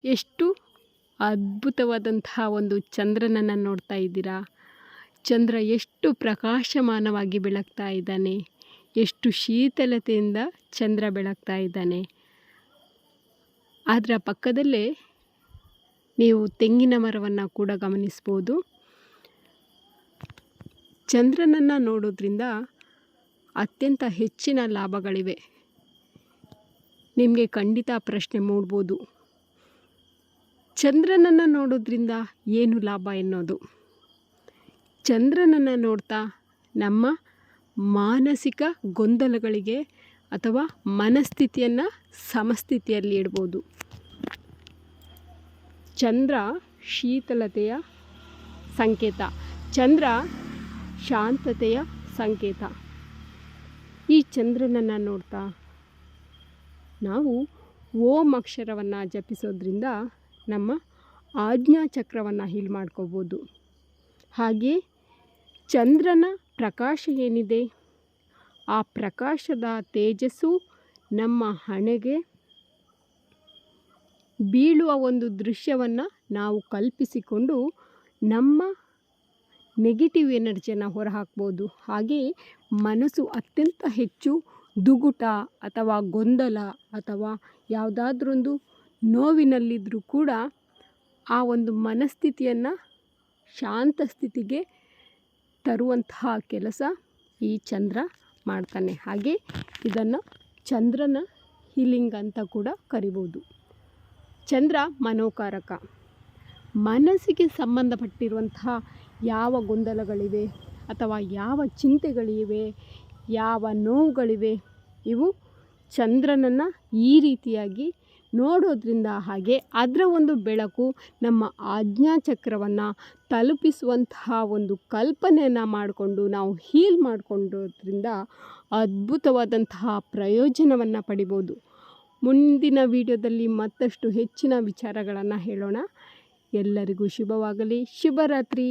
ಎಷ್ಟು ಅದ್ಭುತವಾದಂತಹ ಒಂದು ಚಂದ್ರನನ್ನು ನೋಡ್ತಾ ಇದ್ದೀರಾ. ಚಂದ್ರ ಎಷ್ಟು ಪ್ರಕಾಶಮಾನವಾಗಿ ಬೆಳಗ್ತಾ ಇದ್ದಾನೆ, ಎಷ್ಟು ಶೀತಲತೆಯಿಂದ ಚಂದ್ರ ಬೆಳಗ್ತಾ ಇದ್ದಾನೆ. ಅದರ ಪಕ್ಕದಲ್ಲೇ ನೀವು ತೆಂಗಿನ ಮರವನ್ನು ಕೂಡ ಗಮನಿಸ್ಬೋದು. ಚಂದ್ರನನ್ನು ನೋಡೋದ್ರಿಂದ ಅತ್ಯಂತ ಹೆಚ್ಚಿನ ಲಾಭಗಳಿವೆ. ನಿಮಗೆ ಖಂಡಿತ ಪ್ರಶ್ನೆ ಮೂಡ್ಬೋದು, ಚಂದ್ರನನ್ನು ನೋಡೋದ್ರಿಂದ ಏನು ಲಾಭ ಎನ್ನೋದು. ಚಂದ್ರನನ್ನು ನೋಡ್ತಾ ನಮ್ಮ ಮಾನಸಿಕ ಗೊಂದಲಗಳಿಗೆ ಅಥವಾ ಮನಸ್ಥಿತಿಯನ್ನು ಸಮಸ್ಥಿತಿಯಲ್ಲಿ ಇಡ್ಬೋದು. ಚಂದ್ರ ಶೀತಲತೆಯ ಸಂಕೇತ, ಚಂದ್ರ ಶಾಂತತೆಯ ಸಂಕೇತ. ಈ ಚಂದ್ರನನ್ನು ನೋಡ್ತಾ ನಾವು ಓಂ ಅಕ್ಷರವನ್ನು ಜಪಿಸೋದ್ರಿಂದ ನಮ್ಮ ಆಜ್ಞಾಚಕ್ರವನ್ನು ಹೀಲ್ ಮಾಡ್ಕೋಬೋದು. ಹಾಗೆ ಚಂದ್ರನ ಪ್ರಕಾಶ ಏನಿದೆ, ಆ ಪ್ರಕಾಶದ ತೇಜಸ್ಸು ನಮ್ಮ ಹಣೆಗೆ ಬೀಳುವ ಒಂದು ದೃಶ್ಯವನ್ನು ನಾವು ಕಲ್ಪಿಸಿಕೊಂಡು ನಮ್ಮ ನೆಗೆಟಿವ್ ಎನರ್ಜಿಯನ್ನು ಹೊರಹಾಕ್ಬೋದು. ಹಾಗೆ ಮನಸ್ಸು ಅತ್ಯಂತ ಹೆಚ್ಚು ದುಗುಟ ಅಥವಾ ಗೊಂದಲ ಅಥವಾ ಯಾವುದಾದ್ರೊಂದು ನೋವಿನಲ್ಲಿದ್ದರೂ ಕೂಡ ಆ ಒಂದು ಮನಸ್ಥಿತಿಯನ್ನು ಶಾಂತ ಸ್ಥಿತಿಗೆ ತರುವಂತಹ ಕೆಲಸ ಈ ಚಂದ್ರ ಮಾಡ್ತಾನೆ. ಹಾಗೆ ಇದನ್ನು ಚಂದ್ರನ ಹೀಲಿಂಗ್ ಅಂತ ಕೂಡ ಕರಿಬೋದು. ಚಂದ್ರ ಮನೋಕಾರಕ. ಮನಸ್ಸಿಗೆ ಸಂಬಂಧಪಟ್ಟಿರುವಂತಹ ಯಾವ ಗೊಂದಲಗಳಿವೆ ಅಥವಾ ಯಾವ ಚಿಂತೆಗಳಿವೆ, ಯಾವ ನೋವುಗಳಿವೆ, ಇವು ಚಂದ್ರನನ್ನು ಈ ರೀತಿಯಾಗಿ ನೋಡೋದ್ರಿಂದ, ಹಾಗೆ ಅದರ ಒಂದು ಬೆಳಕು ನಮ್ಮ ಆಜ್ಞಾಚಕ್ರವನ್ನು ತಲುಪಿಸುವಂತಹ ಒಂದು ಕಲ್ಪನೆಯನ್ನು ಮಾಡಿಕೊಂಡು ನಾವು ಹೀಲ್ ಮಾಡಿಕೊಂಡೋದ್ರಿಂದ ಅದ್ಭುತವಾದಂತಹ ಪ್ರಯೋಜನವನ್ನು ಪಡಿಬೋದು. ಮುಂದಿನ ವಿಡಿಯೋದಲ್ಲಿ ಮತ್ತಷ್ಟು ಹೆಚ್ಚಿನ ವಿಚಾರಗಳನ್ನು ಹೇಳೋಣ. ಎಲ್ಲರಿಗೂ ಶುಭವಾಗಲಿ. ಶುಭರಾತ್ರಿ.